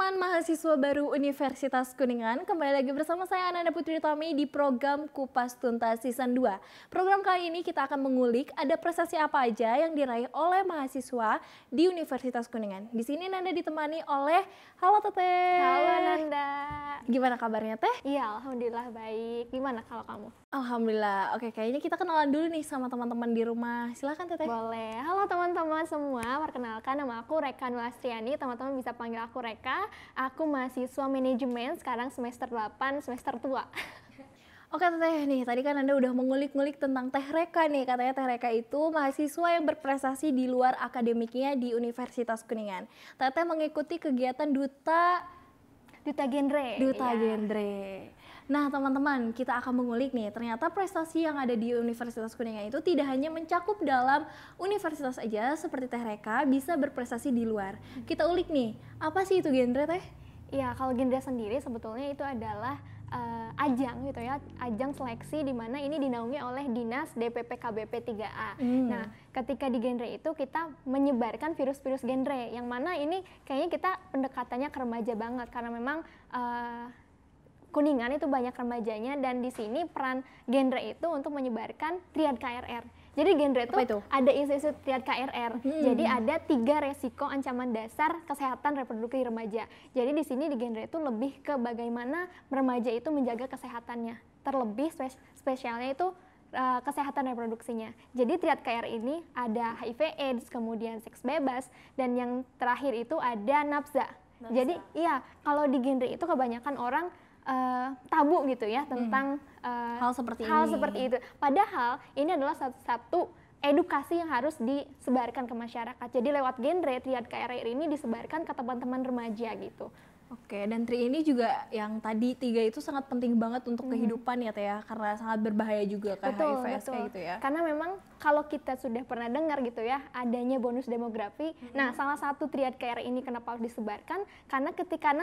teman-teman mahasiswa baru Universitas Kuningan, kembali lagi bersama saya Ananda Putri Utami di program Kupas Tuntas Season 2. Program kali ini kita akan mengulik ada prestasi apa aja yang diraih oleh mahasiswa di Universitas Kuningan. Di sini Nanda ditemani oleh halo Teteh. Halo Nanda. Gimana kabarnya Teh? Iya, alhamdulillah baik. Gimana kalau kamu? Alhamdulillah. Oke, kayaknya kita kenalan dulu nih sama teman-teman di rumah. Silakan Teteh. Boleh. Halo teman-teman semua, perkenalkan nama aku Reka Nulastriani. Teman-teman bisa panggil aku Reka. Aku mahasiswa manajemen, sekarang semester 8, semester tua. Oke Teteh, nih tadi kan Anda udah mengulik-ngulik tentang Teh Reka nih. Katanya Teh Reka itu mahasiswa yang berprestasi di luar akademiknya di Universitas Kuningan. Teteh mengikuti kegiatan Duta Genre. Genre. Nah teman-teman, kita akan mengulik nih, ternyata prestasi yang ada di Universitas Kuningan itu tidak hanya mencakup dalam universitas aja seperti Teh Reka, bisa berprestasi di luar. Kita ulik nih, apa sih itu genre Teh? Iya, kalau genre sendiri sebetulnya itu adalah ajang gitu ya, ajang seleksi di mana ini dinaungi oleh Dinas DPP KBP 3A. Nah, ketika di genre itu kita menyebarkan virus-virus genre, yang mana ini kayaknya kita pendekatannya ke remaja banget karena memang Kuningan itu banyak remajanya, dan di sini peran genre itu untuk menyebarkan triad KRR. Jadi genre itu ada isu-isu triad KRR. Jadi ada 3 resiko ancaman dasar kesehatan reproduksi remaja. Jadi di sini di genre itu lebih ke bagaimana remaja itu menjaga kesehatannya. Terlebih spesialnya itu kesehatan reproduksinya. Jadi triad KRR ini ada HIV/AIDS, kemudian seks bebas, dan yang terakhir itu ada nafsa. Jadi iya, kalau di genre itu kebanyakan orang tabu gitu ya tentang hal seperti itu. Padahal ini adalah satu edukasi yang harus disebarkan ke masyarakat. Jadi lewat genre triad KRR ini disebarkan ke teman-teman remaja gitu. Oke, dan tri ini juga yang tadi 3 itu sangat penting banget untuk kehidupan ya Teh ya, karena sangat berbahaya juga kayak HIV, kayak gitu ya. Karena memang kalau kita sudah pernah dengar gitu ya, adanya bonus demografi. Nah, salah satu triad KRR ini kenapa harus disebarkan? Karena ketika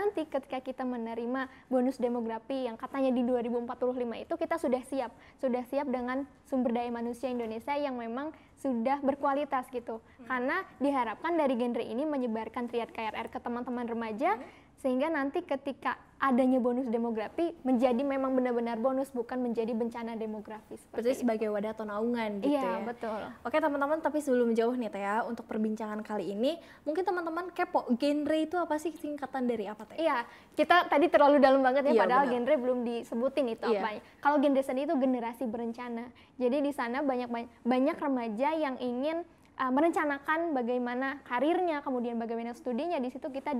kita menerima bonus demografi yang katanya di 2045 itu kita sudah siap dengan sumber daya manusia Indonesia yang memang sudah berkualitas gitu. Karena diharapkan dari genre ini menyebarkan triad KRR ke teman-teman remaja, sehingga nanti ketika adanya bonus demografi menjadi memang benar-benar bonus, bukan menjadi bencana demografi. Berarti sebagai wadah atau naungan gitu ya. Iya, betul. Oke teman-teman, tapi sebelum jauh nih Teh ya, untuk perbincangan kali ini, mungkin teman-teman kepo, genre itu apa sih, singkatan dari apa Teh? Iya, kita tadi terlalu dalam banget ya, padahal genre belum disebutin itu apanya. Kalau genre sendiri itu generasi berencana. Jadi di sana banyak remaja yang ingin merencanakan bagaimana karirnya, kemudian bagaimana studinya. Di situ kita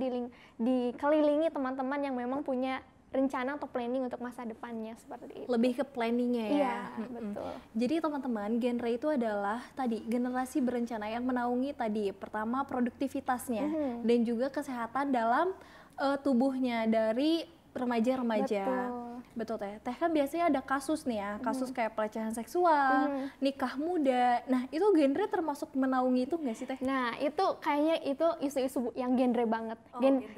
dikelilingi teman-teman yang memang punya rencana atau planning untuk masa depannya, seperti itu. Lebih ke planningnya ya. Iya, betul. Jadi teman-teman, genre itu adalah tadi generasi berencana yang menaungi tadi pertama produktivitasnya dan juga kesehatan dalam tubuhnya dari remaja-remaja. Betul Teh. Teh kan biasanya ada kasus nih ya, kasus kayak pelecehan seksual, nikah muda. Nah itu genre termasuk menaungi itu nggak sih Teh? Nah itu kayaknya itu isu-isu yang genre banget.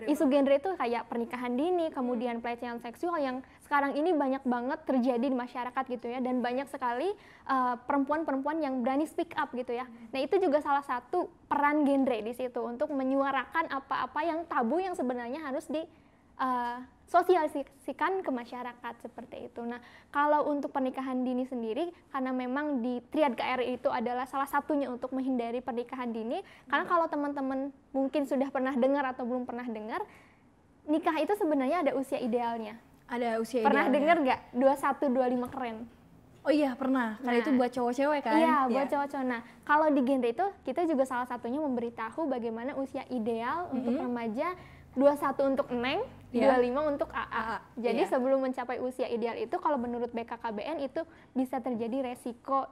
Isu genre itu kayak pernikahan dini, kemudian pelecehan seksual yang sekarang ini banyak banget terjadi di masyarakat gitu ya. Dan banyak sekali perempuan-perempuan yang berani speak up gitu ya. Nah itu juga salah satu peran genre di situ untuk menyuarakan apa-apa yang tabu yang sebenarnya harus sosialisasikan ke masyarakat seperti itu. Nah, kalau untuk pernikahan dini sendiri, karena memang di triad KRR itu adalah salah satunya untuk menghindari pernikahan dini, karena kalau teman-teman mungkin sudah pernah dengar atau belum pernah dengar, nikah itu sebenarnya ada usia idealnya. Ada usia pernah idealnya. Dengar nggak? 21-25 keren. Oh iya pernah, karena itu buat cowok-cewek kan? Iya, buat cowok-cowok. Nah, kalau di genre itu, kita juga salah satunya memberitahu bagaimana usia ideal untuk remaja, 21 untuk Neng, 25 untuk AA. Jadi sebelum mencapai usia ideal itu, kalau menurut BKKBN itu bisa terjadi resiko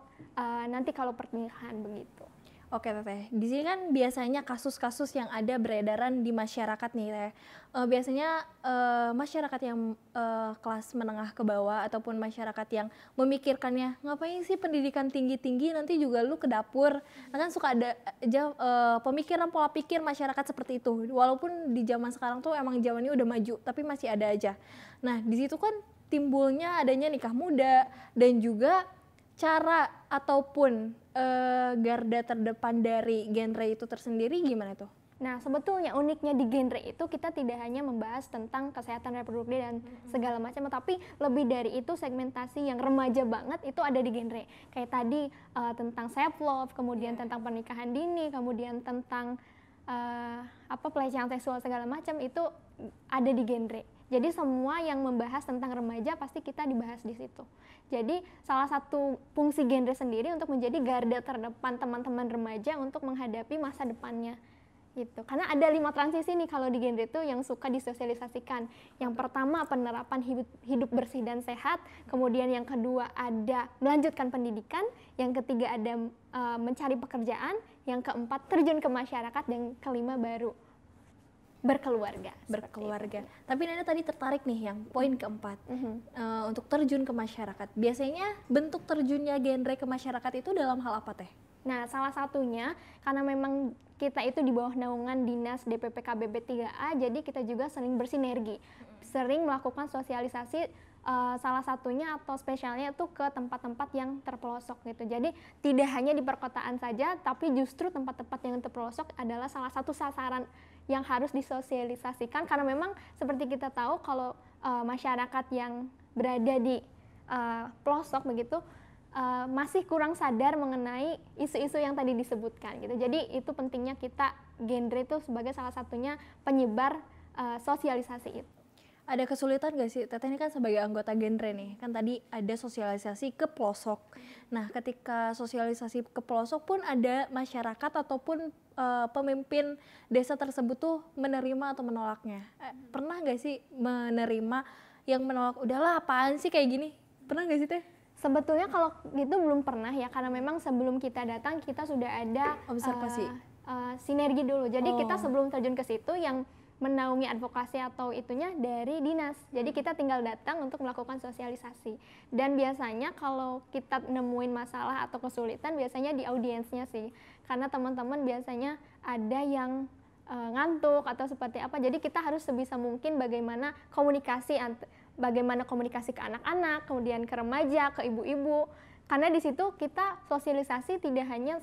nanti kalau pernikahan begitu. Oke Teteh, di sini kan biasanya kasus-kasus yang ada beredaran di masyarakat nih Teh. Biasanya masyarakat yang kelas menengah ke bawah ataupun masyarakat yang memikirkannya, ngapain sih pendidikan tinggi-tinggi nanti juga lu ke dapur. Nah, kan suka ada pemikiran pola pikir masyarakat seperti itu. Walaupun di zaman sekarang tuh emang zamannya udah maju, tapi masih ada aja. Nah di situ kan timbulnya adanya nikah muda dan juga cara ataupun garda terdepan dari genre itu tersendiri gimana tuh? Nah, sebetulnya uniknya di genre itu kita tidak hanya membahas tentang kesehatan reproduksi dan segala macam, tapi lebih dari itu segmentasi yang remaja banget itu ada di genre. Kayak tadi tentang self love, kemudian tentang pernikahan dini, kemudian tentang pelecehan seksual segala macam itu ada di genre. Jadi semua yang membahas tentang remaja pasti kita dibahas di situ. Jadi salah satu fungsi genre sendiri untuk menjadi garda terdepan teman-teman remaja untuk menghadapi masa depannya. Gitu. Karena ada 5 transisi nih kalau di genre itu yang suka disosialisasikan. Yang pertama penerapan hidup bersih dan sehat, kemudian yang kedua ada melanjutkan pendidikan, yang ketiga ada mencari pekerjaan, yang keempat terjun ke masyarakat, dan kelima baru berkeluarga. Tapi Nana tadi tertarik nih yang poin keempat, untuk terjun ke masyarakat. Biasanya bentuk terjunnya genre ke masyarakat itu dalam hal apa teh? Nah, salah satunya karena memang kita itu di bawah naungan Dinas DPP KBB 3A, jadi kita juga sering bersinergi, sering melakukan sosialisasi, salah satunya atau spesialnya itu ke tempat-tempat yang terpelosok gitu. Jadi tidak hanya di perkotaan saja, tapi justru tempat-tempat yang terpelosok adalah salah satu sasaran yang harus disosialisasikan, karena memang seperti kita tahu kalau masyarakat yang berada di pelosok begitu masih kurang sadar mengenai isu-isu yang tadi disebutkan gitu. Jadi itu pentingnya kita genre itu sebagai salah satunya penyebar sosialisasi itu. Ada kesulitan gak sih? Teteh ini kan sebagai anggota genre nih, kan tadi ada sosialisasi ke pelosok. Nah, ketika sosialisasi ke pelosok pun ada masyarakat ataupun pemimpin desa tersebut tuh menerima atau menolaknya. Pernah gak sih menerima yang menolak, udahlah apaan sih kayak gini? Pernah gak sih Teh? Sebetulnya kalau gitu belum pernah ya, karena memang sebelum kita datang kita sudah ada observasi, sinergi dulu. Jadi kita sebelum terjun ke situ yang menaungi advokasi atau itunya dari dinas. Jadi kita tinggal datang untuk melakukan sosialisasi. Dan biasanya kalau kita nemuin masalah atau kesulitan biasanya di audiensnya sih. Karena teman-teman biasanya ada yang ngantuk atau seperti apa. Jadi kita harus sebisa mungkin bagaimana komunikasi ke anak-anak, kemudian ke remaja, ke ibu-ibu. Karena di situ kita sosialisasi tidak hanya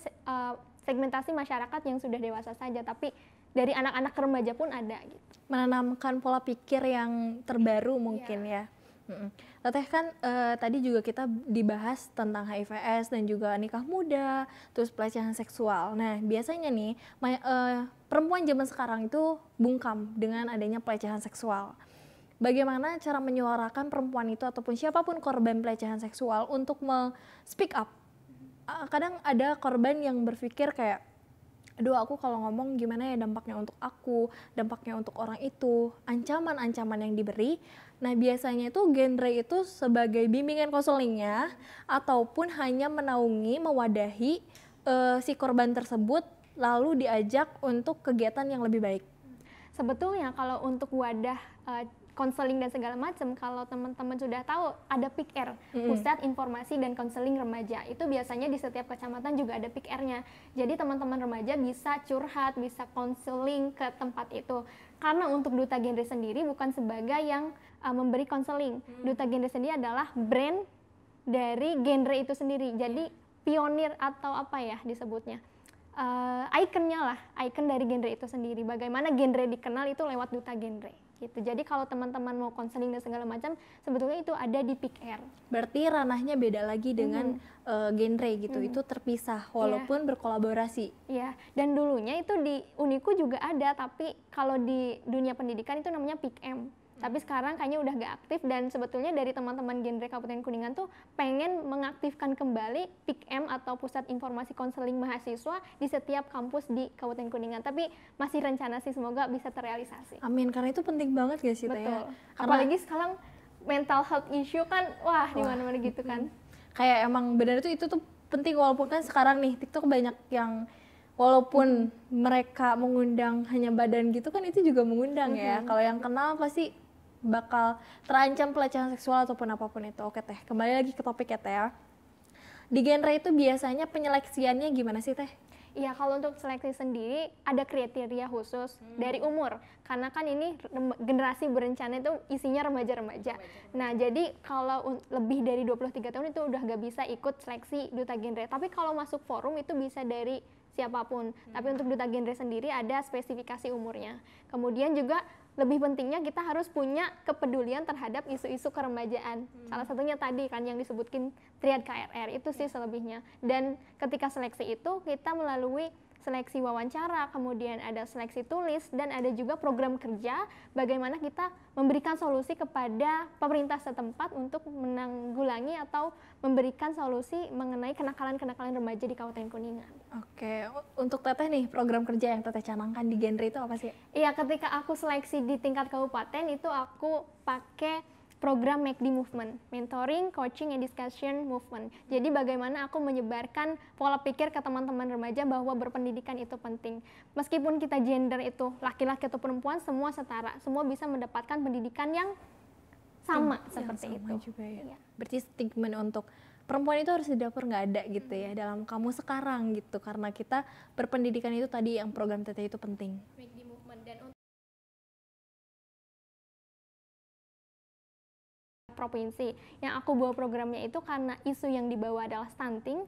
segmentasi masyarakat yang sudah dewasa saja, tapi dari anak-anak ke remaja pun ada gitu. Menanamkan pola pikir yang terbaru mungkin ya. Teteh kan tadi juga kita dibahas tentang HIV/AIDS dan juga nikah muda, terus pelecehan seksual. Nah, biasanya nih perempuan zaman sekarang itu bungkam dengan adanya pelecehan seksual. Bagaimana cara menyuarakan perempuan itu ataupun siapapun korban pelecehan seksual untuk speak up? Kadang ada korban yang berpikir kayak, aduh aku kalau ngomong gimana ya dampaknya untuk aku, dampaknya untuk orang itu, ancaman-ancaman yang diberi. Nah biasanya itu genre itu sebagai bimbingan konselingnya ataupun hanya menaungi, mewadahi si korban tersebut lalu diajak untuk kegiatan yang lebih baik. Sebetulnya kalau untuk wadah konseling dan segala macam, kalau teman-teman sudah tahu ada PIK-R, Pusat Informasi dan Konseling Remaja. Itu biasanya di setiap kecamatan juga ada PIK-R-nya. Jadi teman-teman remaja bisa curhat, bisa konseling ke tempat itu. Karena untuk Duta Genre sendiri bukan sebagai yang memberi konseling. Duta Genre sendiri adalah brand dari genre itu sendiri. Jadi pionir atau apa ya disebutnya. Ikonnya lah, ikon dari genre itu sendiri. Bagaimana genre dikenal itu lewat Duta Genre. Gitu. Jadi kalau teman-teman mau konseling dan segala macam, sebetulnya itu ada di PIK-R. Berarti ranahnya beda lagi dengan genre gitu, itu terpisah walaupun berkolaborasi. Iya, dan dulunya itu di Uniku juga ada, tapi kalau di dunia pendidikan itu namanya PIK-M. Tapi sekarang kayaknya udah gak aktif, dan sebetulnya dari teman-teman genre Kabupaten Kuningan tuh pengen mengaktifkan kembali PIK-M atau Pusat Informasi Konseling Mahasiswa di setiap kampus di Kabupaten Kuningan. Tapi masih rencana sih, semoga bisa terrealisasi. Amin, karena itu penting banget gak sih Teh? Betul. Apalagi sekarang mental health issue kan, wah di mana-mana gitu kan. Kayak emang benar itu tuh penting, walaupun kan sekarang nih TikTok banyak yang walaupun mereka mengundang hanya badan gitu kan itu juga mengundang ya. Kalau yang kenal pasti bakal terancam pelecehan seksual ataupun apapun itu. Oke Teh, kembali lagi ke topik ya Teh ya. Di genre itu biasanya penyeleksiannya gimana sih Teh? Iya, kalau untuk seleksi sendiri ada kriteria khusus dari umur. Karena kan ini generasi berencana itu isinya remaja-remaja. Nah, jadi kalau lebih dari 23 tahun itu udah gak bisa ikut seleksi Duta Genre. Tapi kalau masuk forum itu bisa dari siapapun. Tapi untuk duta genre sendiri ada spesifikasi umurnya. Kemudian juga lebih pentingnya kita harus punya kepedulian terhadap isu-isu keremajaan. Salah satunya tadi kan yang disebutkin triad KRR, itu sih selebihnya. Dan ketika seleksi itu kita melalui seleksi wawancara, kemudian ada seleksi tulis, dan ada juga program kerja bagaimana kita memberikan solusi kepada pemerintah setempat untuk menanggulangi atau memberikan solusi mengenai kenakalan-kenakalan remaja di Kabupaten Kuningan. Oke, untuk Teteh nih, program kerja yang Teteh canangkan di genre itu apa sih? Iya, ketika aku seleksi di tingkat kabupaten itu aku pakai program MACD Movement, Mentoring, Coaching, and Discussion Movement. Jadi bagaimana aku menyebarkan pola pikir ke teman-teman remaja bahwa berpendidikan itu penting. Meskipun kita gender itu laki-laki atau perempuan, semua setara, semua bisa mendapatkan pendidikan yang sama seperti sama itu. Juga ya. Iya. Berarti stigma untuk perempuan itu harus di dapur nggak ada gitu ya dalam kamu sekarang gitu, karena kita berpendidikan itu tadi yang program Teteh itu penting. MACD Movement dan provinsi yang aku bawa programnya itu karena isu yang dibawa adalah stunting,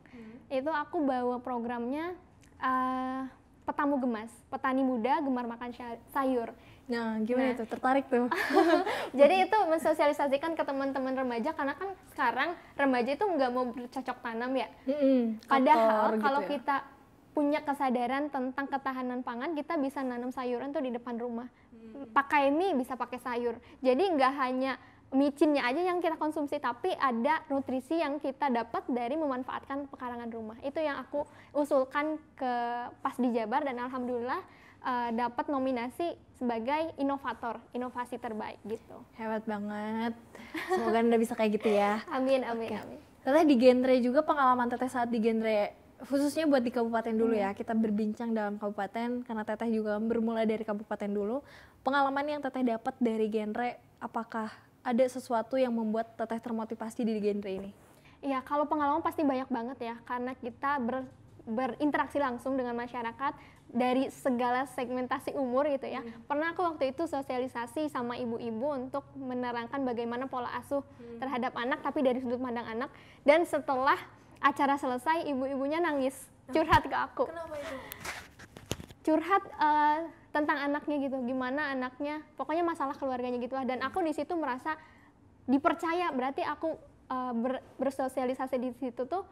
itu aku bawa programnya Petamu Gemas, petani muda gemar makan sayur. Nah, gimana itu? Tertarik tuh? Jadi itu mensosialisasikan ke teman-teman remaja, karena kan sekarang remaja itu nggak mau bercocok tanam ya. Padahal kalau gitu kita punya kesadaran tentang ketahanan pangan, kita bisa nanam sayuran tuh di depan rumah. Pakai mie bisa pakai sayur. Jadi nggak hanya micinnya aja yang kita konsumsi, tapi ada nutrisi yang kita dapat dari memanfaatkan pekarangan rumah. Itu yang aku usulkan ke pas di Jabar, dan alhamdulillah dapat nominasi sebagai inovator, inovasi terbaik gitu. Hebat banget. Semoga Anda bisa kayak gitu ya. Amin, amin, amin. Teteh di genre juga, pengalaman Teteh saat di genre, khususnya buat di kabupaten dulu ya, kita berbincang dalam kabupaten, karena Teteh juga bermula dari kabupaten dulu. Pengalaman yang Teteh dapat dari genre, apakah ada sesuatu yang membuat Teteh termotivasi di genre ini? Iya, kalau pengalaman pasti banyak banget ya, karena kita berinteraksi langsung dengan masyarakat dari segala segmentasi umur gitu ya. Pernah aku waktu itu sosialisasi sama ibu-ibu untuk menerangkan bagaimana pola asuh terhadap anak, tapi dari sudut pandang anak. Dan setelah acara selesai, ibu-ibunya nangis, curhat ke aku. Kenapa itu? Curhat tentang anaknya gitu, gimana anaknya, pokoknya masalah keluarganya gitu lah. Dan aku di situ merasa dipercaya, berarti aku bersosialisasi di situ tuh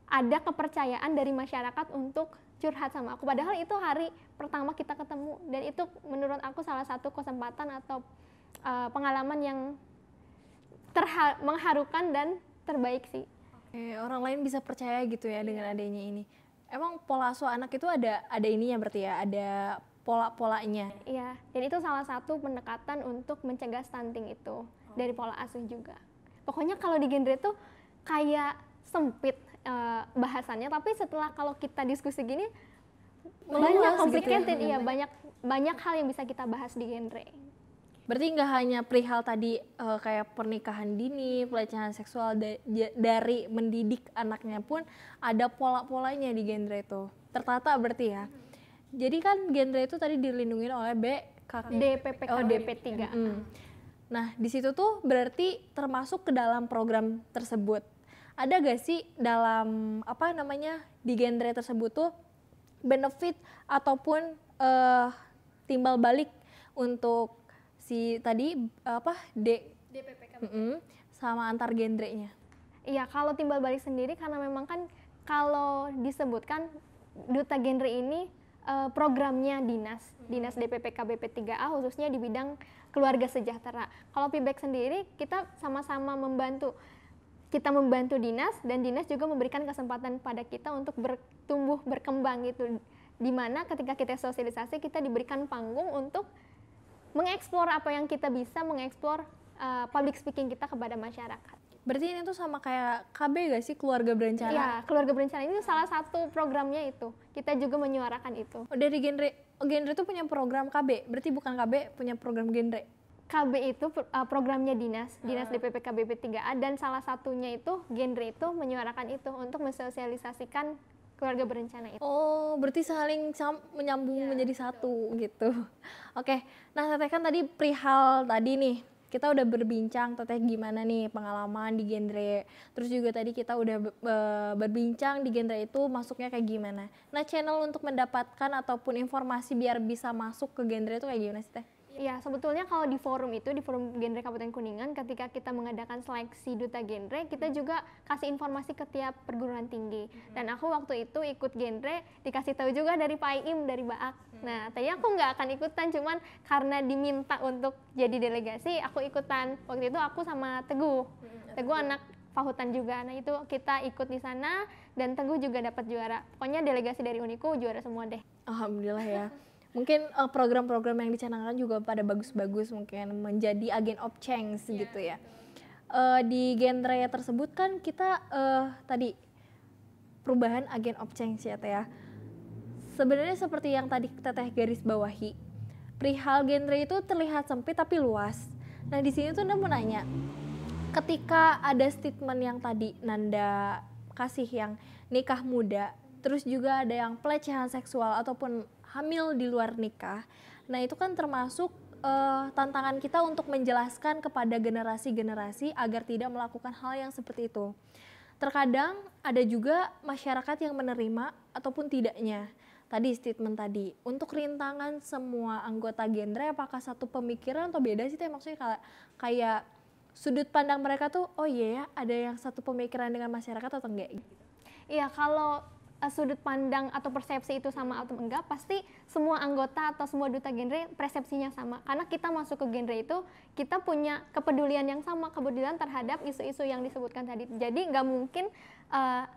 ada kepercayaan dari masyarakat untuk curhat sama aku. Padahal itu hari pertama kita ketemu, dan itu menurut aku salah satu kesempatan atau pengalaman yang mengharukan dan terbaik sih. Oke, orang lain bisa percaya gitu ya dengan adanya ini. Emang pola asuh anak itu ada ininya berarti ya, ada pola-polanya. Iya, dan itu salah satu pendekatan untuk mencegah stunting itu dari pola asuh juga. Pokoknya kalau di genre itu kayak sempit bahasannya, tapi setelah kalau kita diskusi gini banyak complicated gitu ya? Iya, banyak hal yang bisa kita bahas di genre. Berarti nggak hanya perihal tadi kayak pernikahan dini, pelecehan seksual, dari mendidik anaknya pun ada pola-polanya di genre itu. Tertata berarti ya. Jadi kan genre itu tadi dilindungi oleh DPPK-BP3. Nah, di situ tuh berarti termasuk ke dalam program tersebut. Ada gak sih dalam di genre tersebut tuh benefit ataupun timbal balik untuk si tadi DPPK sama antar genrenya? Iya, kalau timbal balik sendiri karena memang kan kalau disebutkan duta genre ini programnya dinas DPPK BP3A khususnya di bidang keluarga sejahtera. Kalau PIBEK sendiri kita sama-sama membantu. Kita membantu dinas, dan dinas juga memberikan kesempatan pada kita untuk bertumbuh, berkembang gitu. Dimana ketika kita sosialisasi, kita diberikan panggung untuk mengeksplor apa yang kita bisa, mengeksplor public speaking kita kepada masyarakat. Berarti ini tuh sama kayak KB gak sih, keluarga berencana? Iya, keluarga berencana ini salah satu programnya itu. Kita juga menyuarakan itu. Dari genre itu punya program KB, berarti bukan KB punya program genre? KB itu programnya dinas DPPK BP3A, dan salah satunya itu genre itu menyuarakan itu untuk mensosialisasikan keluarga berencana itu. Oh, berarti saling menyambung menjadi satu gitu. Oke, nah Teteh kan tadi perihal tadi nih kita udah berbincang Teteh gimana nih pengalaman di genre. Terus juga tadi kita udah berbincang di genre itu masuknya kayak gimana. Nah, channel untuk mendapatkan ataupun informasi biar bisa masuk ke genre itu kayak gimana sih Teh? Ya, sebetulnya kalau di forum itu, di forum genre Kabupaten Kuningan, ketika kita mengadakan seleksi duta genre, kita juga kasih informasi ke tiap perguruan tinggi. Dan aku waktu itu ikut genre, dikasih tahu juga dari Pak Iim, dari Baak. Nah, tadi aku nggak akan ikutan, cuman karena diminta untuk jadi delegasi, aku ikutan. Waktu itu aku sama Teguh. Teguh anak Pahutan juga. Nah, itu kita ikut di sana, dan Teguh juga dapat juara. Pokoknya delegasi dari Uniku juara semua deh. Alhamdulillah ya. Mungkin program-program yang dicanangkan juga pada bagus-bagus, mungkin menjadi agent of change gitu ya. Di genre tersebut kan kita tadi perubahan agent of change ya Teh ya. Sebenarnya seperti yang tadi Teteh garis bawahi, perihal genre itu terlihat sempit tapi luas. Nah di sini tuh Nanda mau nanya, ketika ada statement yang tadi Nanda kasih yang nikah muda, terus juga ada yang pelecehan seksual ataupun hamil di luar nikah. Nah itu kan termasuk tantangan kita untuk menjelaskan kepada generasi-generasi agar tidak melakukan hal yang seperti itu. Terkadang ada juga masyarakat yang menerima ataupun tidaknya. Tadi statement tadi, untuk rintangan semua anggota genre apakah satu pemikiran atau beda sih Teh? Maksudnya kayak sudut pandang mereka tuh, oh iya ya ada yang satu pemikiran dengan masyarakat atau enggak? Iya, kalau sudut pandang atau persepsi itu sama atau enggak, pasti semua anggota atau semua duta genre persepsinya sama. Karena kita masuk ke genre itu, kita punya kepedulian yang sama, kepedulian terhadap isu-isu yang disebutkan tadi. Jadi nggak mungkin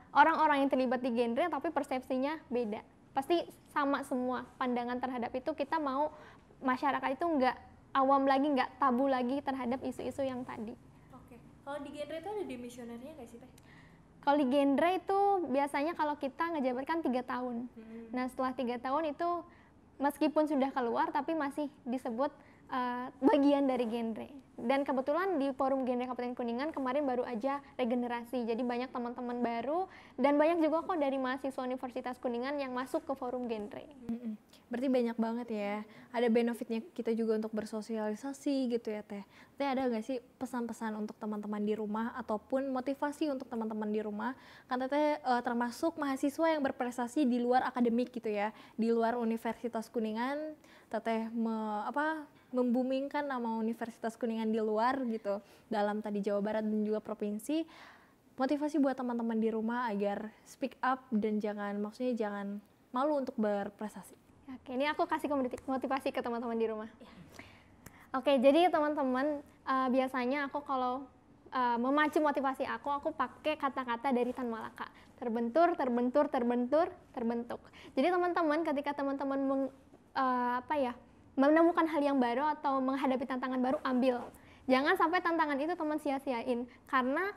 orang-orang yang terlibat di genre tapi persepsinya beda. Pasti sama semua pandangan terhadap itu. Kita mau masyarakat itu nggak awam lagi, nggak tabu lagi terhadap isu-isu yang tadi. Oke. Kalau di genre itu ada demisionernya nggak sih Teh? Kalau di genre itu biasanya kalau kita ngejabat kan 3 tahun. Nah setelah 3 tahun itu meskipun sudah keluar tapi masih disebut bagian dari genre. Dan kebetulan di forum genre Kabupaten Kuningan kemarin baru aja regenerasi. Jadi banyak teman-teman baru dan banyak juga kok dari mahasiswa Universitas Kuningan yang masuk ke forum genre. Berarti banyak banget ya. Ada benefitnya kita juga untuk bersosialisasi gitu ya Teh. Teh ada nggak sih pesan-pesan untuk teman-teman di rumah ataupun motivasi untuk teman-teman di rumah? Kan Teteh termasuk mahasiswa yang berprestasi di luar akademik gitu ya. Di luar Universitas Kuningan, Teteh membumingkan nama Universitas Kuningan di luar gitu. Dalam tadi Jawa Barat dan juga provinsi. Motivasi buat teman-teman di rumah agar speak up dan jangan malu untuk berprestasi. Oke, ini aku kasih motivasi ke teman-teman di rumah. Oke, jadi teman-teman biasanya aku kalau memacu motivasi aku pakai kata-kata dari Tan Malaka. Terbentur, terbentur, terbentur, terbentuk. Jadi teman-teman ketika teman-teman menemukan hal yang baru atau menghadapi tantangan baru, ambil. Jangan sampai tantangan itu teman sia-siain. Karena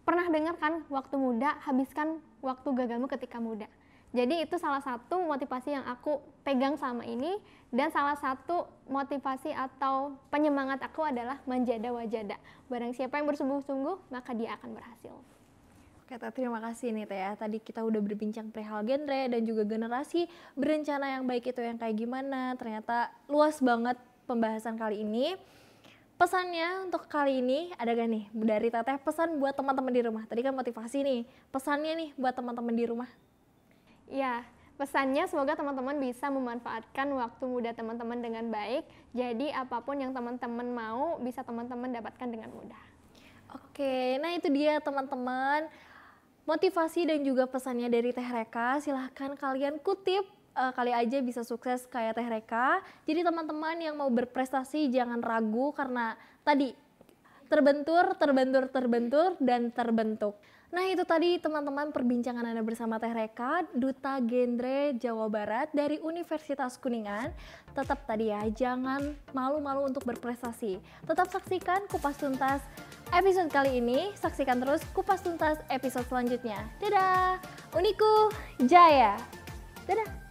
pernah dengar kan, waktu muda, habiskan waktu gagalmu ketika muda. Jadi itu salah satu motivasi yang aku pegang selama ini, dan salah satu motivasi atau penyemangat aku adalah manjada wajada. Barang siapa yang bersungguh-sungguh, maka dia akan berhasil. Oke, terima kasih nih Teh ya. Tadi kita udah berbincang perihal genre dan juga generasi berencana yang baik itu yang kayak gimana. Ternyata luas banget pembahasan kali ini. Pesannya untuk kali ini ada gak nih dari Teteh, pesan buat teman-teman di rumah? Tadi kan motivasi nih, pesannya nih buat teman-teman di rumah. Ya, pesannya semoga teman-teman bisa memanfaatkan waktu muda teman-teman dengan baik. Jadi apapun yang teman-teman mau bisa teman-teman dapatkan dengan mudah. Oke, nah itu dia teman-teman. Motivasi dan juga pesannya dari Teh Reka. Silahkan kalian kutip, kali aja bisa sukses kayak Teh Reka. Jadi teman-teman yang mau berprestasi jangan ragu karena tadi terbentur, terbentur, terbentur, dan terbentuk. Nah itu tadi teman-teman perbincangan Anda bersama Teh Reka, Duta Genre Jawa Barat dari Universitas Kuningan. Tetap tadi ya, jangan malu-malu untuk berprestasi. Tetap saksikan Kupas Tuntas episode kali ini, saksikan terus Kupas Tuntas episode selanjutnya. Dadah, Uniku Jaya. Dadah.